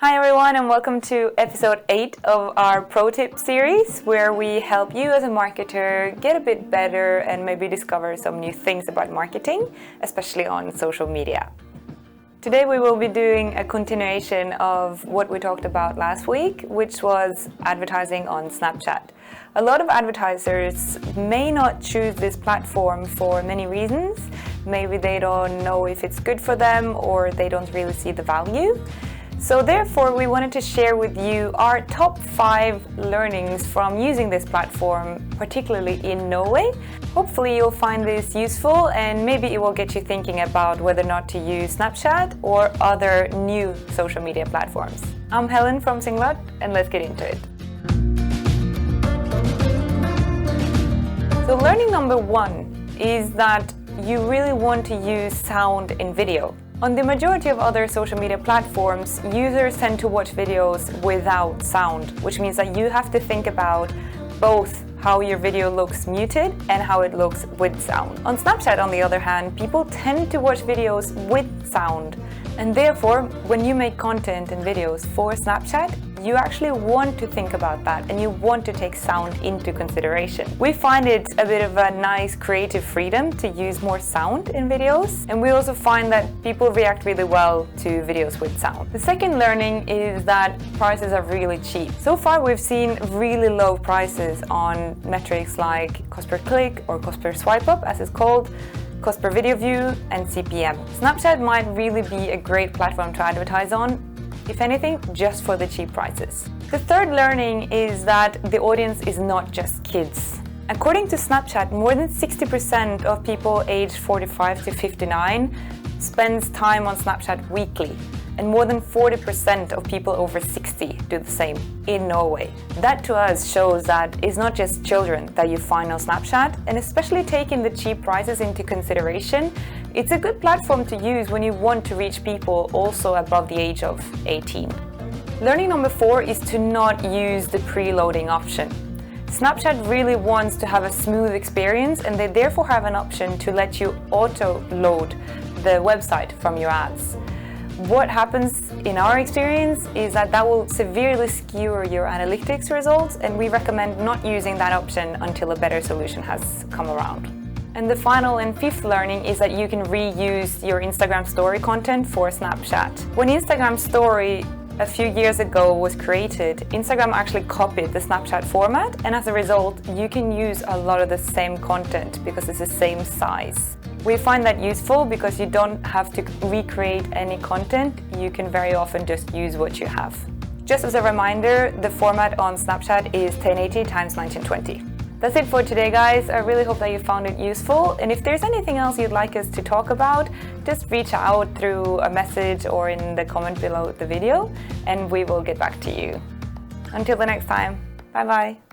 Hi everyone, and welcome to episode 8 of our Pro Tip series, where we help you as a marketer get a bit better and maybe discover some new things about marketing, especially on social media. Today we will be doing a continuation of what we talked about last week, which was advertising on Snapchat. A lot of advertisers may not choose this platform for many reasons. Maybe they don't know if it's good for them or they don't really see the value. So therefore, we wanted to share with you our top 5 learnings from using this platform, particularly in Norway. Hopefully you'll find this useful and maybe it will get you thinking about whether or not to use Snapchat or other new social media platforms. I'm Helen from Singlot, and let's get into it. So learning number 1 is that you really want to use sound in video. On the majority of other social media platforms, users tend to watch videos without sound, which means that you have to think about both how your video looks muted and how it looks with sound. On Snapchat, on the other hand, people tend to watch videos with sound, and therefore, when you make content and videos for Snapchat, you actually want to think about that and you want to take sound into consideration. We find it a bit of a nice creative freedom to use more sound in videos, and we also find that people react really well to videos with sound. The second learning is that prices are really cheap. So far we've seen really low prices on metrics like cost per click or cost per swipe up, as it's called, cost per video view, and CPM. Snapchat might really be a great platform to advertise on, if anything, just for the cheap prices. The third learning is that the audience is not just kids. According to Snapchat, more than 60% of people aged 45 to 59 spends time on Snapchat weekly, and more than 40% of people over 60 do the same in Norway. That to us shows that it's not just children that you find on Snapchat, and especially taking the cheap prices into consideration, it's a good platform to use when you want to reach people also above the age of 18. Learning number 4 is to not use the preloading option. Snapchat really wants to have a smooth experience, and they therefore have an option to let you auto-load the website from your ads. What happens in our experience is that will severely skew your analytics results, and we recommend not using that option until a better solution has come around. And the final and 5th learning is that you can reuse your Instagram story content for Snapchat. When Instagram story a few years ago was created, Instagram actually copied the Snapchat format, and as a result, you can use a lot of the same content because it's the same size. We find that useful because you don't have to recreate any content. You can very often just use what you have. Just as a reminder, the format on Snapchat is 1080 x 1920. That's it for today, guys. I really hope that you found it useful. And if there's anything else you'd like us to talk about, just reach out through a message or in the comment below the video, and we will get back to you. Until the next time, bye-bye.